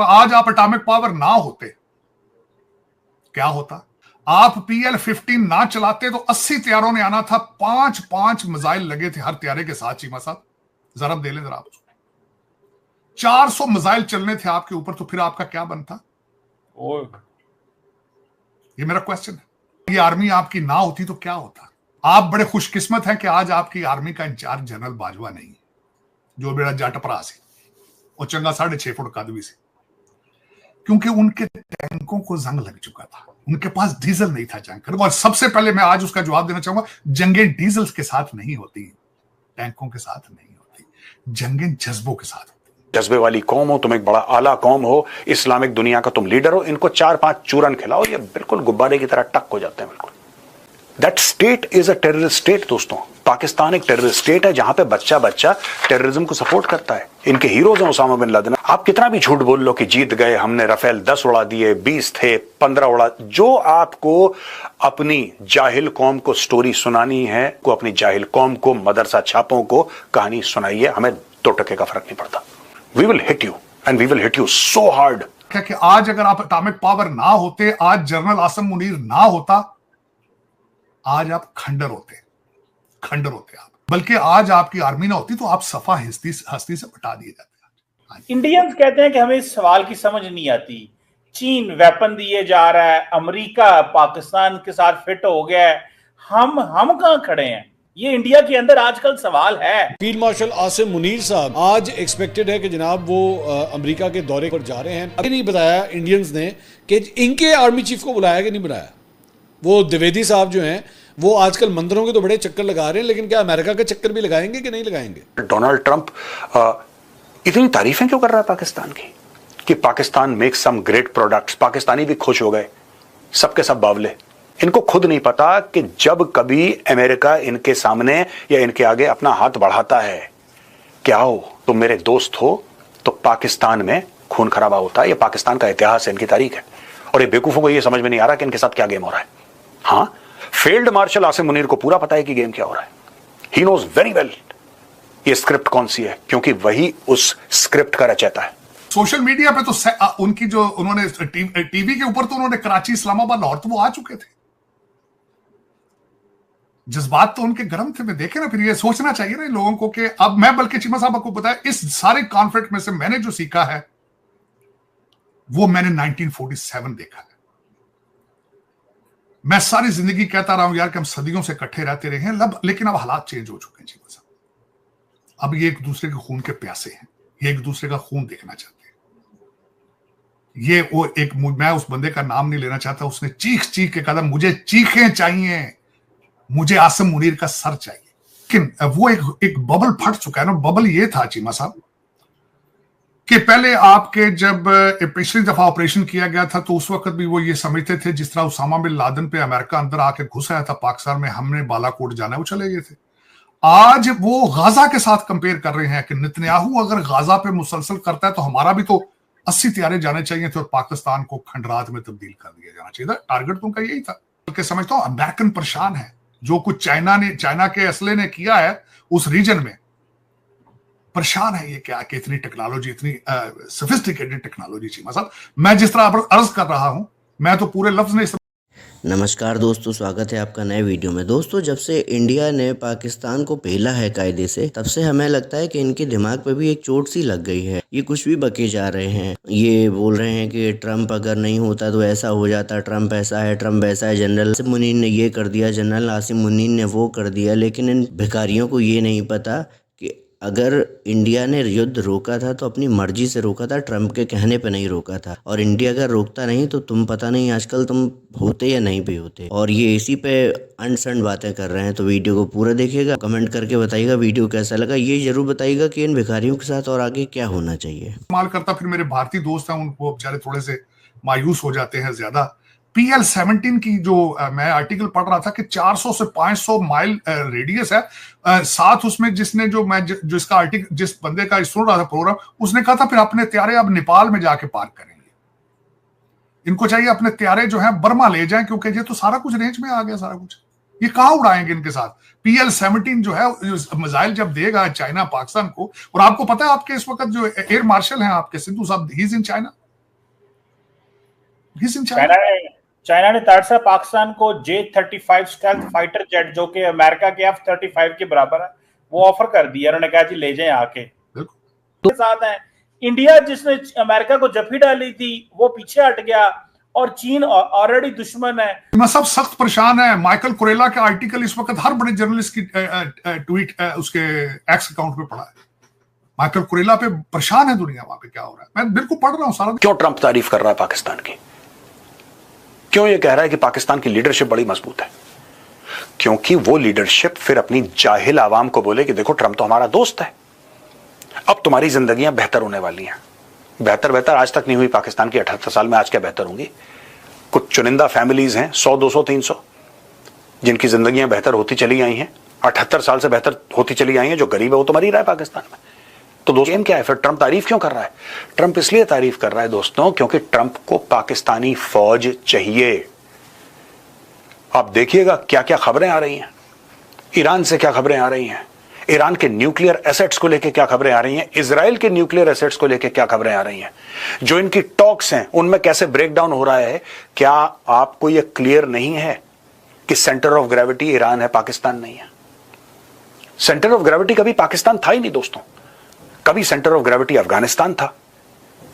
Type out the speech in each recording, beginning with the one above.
आज आप atomic power ना होते, क्या होता? आप PL-15 ना चलाते तो 80 तैयारों ने आना था। 5-5 मिसाइल लगे थे हर तैयारे के साथ। चीमा साहब जरा दे लें जरा आप, 400 मिसाइल चलने थे आपके ऊपर, तो फिर आपका क्या बनता? ये मेरा क्वेश्चन है। ये आर्मी आपकी ना होती तो क्या होता? आप बड़े खुशकिस्मत हैं कि आज आपकी आर्मी का इंचार्ज जनरल बाजवा नहीं है, जो बेड़ा जट भरा से और चंगा 6.5 फुट कद भी से, क्योंकि उनके टैंकों को जंग लग चुका था, उनके पास डीजल नहीं था जंग करने। और सबसे पहले मैं आज उसका जवाब देना चाहूंगा, जंगें डीजल के साथ नहीं होती, टैंकों के साथ नहीं होती, जंगें जज्बों के साथ होती। जज्बे वाली कौम हो तुम, एक बड़ा आला कौम हो, इस्लामिक दुनिया का तुम लीडर हो, इनको 4-5 चूरन खिलाओ, ये बिल्कुल गुब्बारे की तरह टक हो जाते हैं। बिल्कुल that state is a terrorist state. दोस्तों, पाकिस्तान एक टेररिस्ट स्टेट है जहां पे बच्चा बच्चा टेररिज्म को सपोर्ट करता है। इनके हीरोज हैं उसामा बिन लादेन। आप कितना भी झूठ बोल लो कि जीत गए, हमने राफेल 10 उड़ा दिए, 20 थे, 15 उड़ा, जो आपको अपनी जाहिल कौम को स्टोरी सुनानी है, को अपनी जाहिल कौम को, मदरसा छापों को कहानी सुनाइए, हमें 2 टके का फर्क नहीं पड़ता। We will hit you and we will hit you so hard. कि आज अगर आप एटॉमिक पावर ना होते, आज जनरल आसिम मुनीर ना होता, आज आप खंडर होते आप। बल्कि आज आपकी आर्मी ना होती तो आप सफा हस्ती से बटा दिए जाते। इंडियंस कहते हैं कि हमें इस सवाल की समझ नहीं आती। चीन वेपन दिए जा रहा है, अमेरिका पाकिस्तान के साथ फिट हो गया है, हम कहां खड़े हैं? ये इंडिया के अंदर आजकल सवाल है। फील्ड मार्शल आसिम मुनीर साहब आज एक्सपेक्टेड है कि जनाब वो अमेरिका के दौरे पर जा रहे हैं। अभी नहीं बताया इंडियंस ने कि इनके आर्मी चीफ को बुलाया कि नहीं बुलाया। वो द्विवेदी साहब जो हैं वो आजकल मंदिरों के तो बड़े चक्कर लगा रहे हैं, लेकिन क्या अमेरिका के चक्कर भी लगाएंगे कि नहीं लगाएंगे? डोनाल्ड ट्रंप इतनी तारीफें क्यों कर रहा है पाकिस्तान की, कि Pakistan make some great products, Pakistani भी खुश हो गए, सबके सब बावले। इनको खुद नहीं पता कि जब कभी अमेरिका इनके सामने या इनके आगे अपना हाथ बढ़ाता है कि आओ तुम मेरे दोस्त हो, तो पाकिस्तान में खून खराबा होता है। ये पाकिस्तान का इतिहास है, इनकी तारीख है, और ये बेवकूफों को ये समझ में नहीं आ रहा कि इनके साथ क्या गेम हो रहा है। हाँ, फील्ड मार्शल आसिम मुनीर को पूरा पता है कि गेम क्या हो रहा है। ही नोज वेरी वेल ये स्क्रिप्ट कौन सी है, क्योंकि वही उस स्क्रिप्ट का रचयिता है। सोशल मीडिया पे तो उनकी जो उन्होंने टीवी के ऊपर तो उन्होंने कराची, इस्लामाबाद, लाहौर तो वो आ चुके थे। जज्बात तो उनके गर्म थे, मैं देखे ना। फिर ये सोचना चाहिए ना इन लोगों को कि अब मैं, बल्कि चीमा साहब आपको बताया, इस सारे कॉन्फ्लिक्ट में से मैंने जो सीखा है वो मैंने 1947 देखा है। मैं सारी जिंदगी कहता रहा हूं यार कि हम सदियों से इकट्ठे रहते रहे हैं, लेकिन अब हालात चेंज हो चुके हैं चीमा साहब। अब ये एक दूसरे के खून के प्यासे हैं, ये एक दूसरे का खून देखना चाहते हैं। ये वो एक, मैं उस बंदे का नाम नहीं लेना चाहता, उसने चीख चीख के कहा मुझे चीखें चाहिए, मुझे आसिम मुनीर का सर चाहिए। लेकिन वो एक बबल फट चुका है ना। बबल ये था चीमा साहब कि पहले आपके जब पिछली दफा ऑपरेशन किया गया था तो उस वक्त भी वो ये समझते थे, जिस तरह उसामा बिन लादेन पे अमेरिका अंदर आके घुस आया था पाकिस्तान में, हमने बालाकोट जाना है, वो चले गए थे। आज वो गाजा के साथ कंपेयर कर रहे हैं कि नेतन्याहू अगर गाजा पे मुसलसल करता है तो हमारा भी तो 80 तैयारे जाने चाहिए थे और पाकिस्तान को खंडरात में तब्दील कर दिया जाना चाहिए था। टारगेट तो उनका यही था। बल्कि समझता हूं अमेरिकन परेशान है, जो कुछ चाइना के असले ने किया है उस रीजन में, परेशान है ये क्या कि इतनी टेक्नोलॉजी, इतनी सोफिस्टिकेटेड टेक्नोलॉजी। चीमा साहब, मैं जिस तरह अर्ज कर रहा हूं, मैं तो पूरे लफ्ज नहीं। नमस्कार दोस्तों, स्वागत है आपका नए वीडियो में। दोस्तों, जब से इंडिया ने पाकिस्तान को पहला है कायदे से, तब से हमें लगता है कि इनके दिमाग पे भी एक चोट सी लग गई है। ये कुछ भी बके जा रहे हैं। ये बोल रहे हैं कि ट्रंप अगर नहीं होता तो ऐसा हो जाता, ट्रंप ऐसा है, ट्रंप वैसा है, जनरल आसिम मुनीर ने ये कर दिया, जनरल आसिम मुनीर ने वो कर दिया। लेकिन इन भिखारियों को ये नहीं पता कि अगर इंडिया ने युद्ध रोका था तो अपनी मर्जी से रोका था, ट्रंप के कहने पे नहीं रोका था। और इंडिया अगर रोकता नहीं तो तुम पता नहीं आजकल तुम होते या नहीं भी होते। और ये इसी पे अनसंड बातें कर रहे हैं। तो वीडियो को पूरा देखिएगा, कमेंट करके बताइएगा वीडियो कैसा लगा। ये जरूर बताइएगा कि इन भिखारियों के साथ और आगे क्या होना चाहिए। इस्तेमाल करता, फिर मेरे भारतीय दोस्त हैं उनको बेचारे थोड़े से मायूस हो जाते हैं ज्यादा। PL-17 की जो मैं आर्टिकल पढ़ रहा था कि 400 से 500 माइल रेडियस है, साथ उसमें जिसने जिसका आर्टिकल, जिस बंदे का सुन रहा था प्रोग्राम, उसने कहा था फिर अपने त्यारे अब नेपाल में जाके पार्क करेंगे। इनको चाहिए अपने त्यारे जो है बर्मा ले जाएं, क्योंकि ये तो सारा कुछ रेंज में आ गया, सारा कुछ ये कहां उड़ाएंगे इनके साथ। PL-17 जो है मिसाइल जब देगा चाइना पाकिस्तान को, और आपको पता है आपके इस वक्त जो एयर मार्शल हैं आपके सिद्धू साहब, he is in China. He's in China. China ने तारसा पाकिस्तान को J-35 स्टेल्थ फाइटर जेट जो कि अमेरिका के F-35 के बराबर है वो ऑफर कर दिया। उन्होंने कहा जी ले जाएं आके। तो साथ है इंडिया जिसने अमेरिका को जफी डाली थी वो पीछे हट गया और चीन ऑलरेडी दुश्मन है। मैं सब सख्त परेशान है। माइकल कुरेला का आर्टिकल इस वक्त हर बड़े जर्नलिस्ट की ट्वीट उसके एक्स अकाउंट पे पड़ा है। माइकल कुरेला पे परेशान है दुनिया, वहां पे क्या हो रहा है मैं बिल्कुल पढ़ रहा हूं सारा। क्यों ट्रंप तारीफ कर रहा है पाकिस्तान की? क्यों ये कह रहा है कि पाकिस्तान की लीडरशिप बड़ी मजबूत है? क्योंकि वो लीडरशिप फिर अपनी जाहिल आवाम को बोले कि देखो ट्रंप तो हमारा दोस्त है, अब तुम्हारी जिंदगियां बेहतर होने वाली हैं। बेहतर आज तक नहीं हुई पाकिस्तान की 78 साल में, आज क्या बेहतर होंगी? कुछ चुनिंदा फैमिलीज हैं 100 200 300 जिनकी जिंदगियां बेहतर होती चली आई हैं, 78 साल से बेहतर होती चली आई हैं। जो गरीब है वो तो मर ही रहा है पाकिस्तान में। तो दोस्तों क्या है फिर? ट्रंप तारीफ क्यों कर रहा है? ट्रंप इसलिए तारीफ कर रहा है दोस्तों क्योंकि ट्रंप को पाकिस्तानी फौज चाहिए। आप देखिएगा क्या क्या खबरें आ रही हैं, ईरान से क्या खबरें आ रही हैं, ईरान के न्यूक्लियर एसेट्स को लेकर क्या खबरें आ रही हैं, इजराइल के न्यूक्लियर एसेट्स को लेकर क्या खबरें आ रही हैं, जो इनकी टॉक्स हैं उनमें कैसे ब्रेकडाउन हो रहा है। क्या आपको यह क्लियर नहीं है कि सेंटर ऑफ ग्रेविटी ईरान है, पाकिस्तान नहीं है? सेंटर ऑफ ग्रेविटी कभी पाकिस्तान था ही नहीं दोस्तों, कभी सेंटर ऑफ ग्रेविटी अफगानिस्तान था,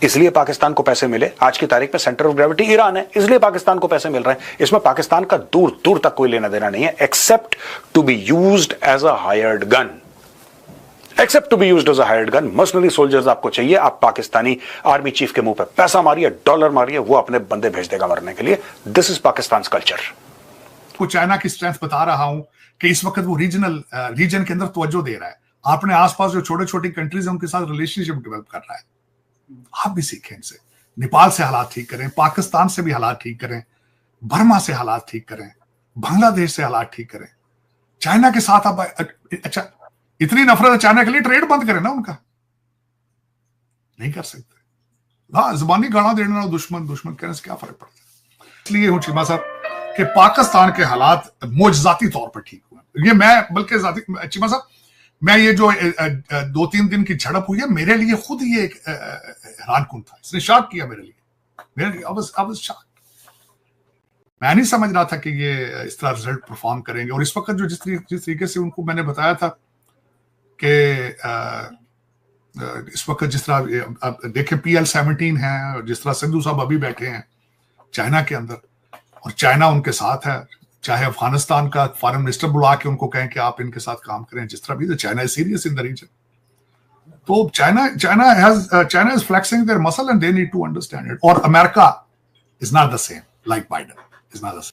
इसलिए पाकिस्तान को पैसे मिले। आज की तारीख में सेंटर ऑफ ग्रेविटी ईरान है, इसलिए पाकिस्तान को पैसे मिल रहे हैं। इसमें पाकिस्तान का दूर दूर तक कोई लेना देना नहीं है, except to be used as a hired gun. Except to be used as a hired gun. Mercenary soldiers आपको चाहिए, आप पाकिस्तानी आर्मी चीफ के मुंह पे पैसा मारिए, डॉलर मारिए, वो अपने बंदे भेज देगा मरने के लिए। This is Pakistan culture. को चाइना की स्ट्रेंथ बता रहा हूं कि इस वक्त वो रीजन के अंदर तवज्जो दे रहा है। आपने आसपास जो छोटे छोटे कंट्रीज हैं उनके साथ रिलेशनशिप डेवलप कर रहा है। आप भी सीखें इनसे। नेपाल से हालात ठीक करें, पाकिस्तान से भी हालात ठीक करें, बर्मा से हालात ठीक करें, बांग्लादेश से हालात ठीक करें। चाइना के साथ आप अच्छा इतनी नफरत है चाइना के लिए, ट्रेड बंद करें ना उनका। नहीं कर सकते। हाँ, जुबानी गाना देना दुश्मन कहने से क्या फर्क पड़ता है। इसलिए हूं चीमा साहब कि पाकिस्तान के हालात मोजजाती तौर पर ठीक हुए। ये मैं बल्कि चीमा साहब मैं ये जो 2-3 दिन की झड़प हुई है मेरे लिए खुद ये एक हैरानकुन था। इसने शॉक किया मेरे लिए। I was shocked। मैं नहीं समझ रहा था कि ये इस तरह रिजल्ट परफॉर्म करेंगे। और इस वक्त जो जिस तरीके से उनको मैंने बताया था कि इस वक्त जिस तरह देखें PL-17 है, जिस तरह सिद्धू साहब अभी बैठे हैं चाइना के अंदर और चाइना उनके साथ है, चाहे अफगानिस्तान का फॉरेन मिनिस्टर बुला के उनको कहें कि आप इनके साथ काम करें, जिस तरह भी तो China is serious in the region. तो China is flexing their muscle and they need to understand it. और America is not the same, like Biden is not the same.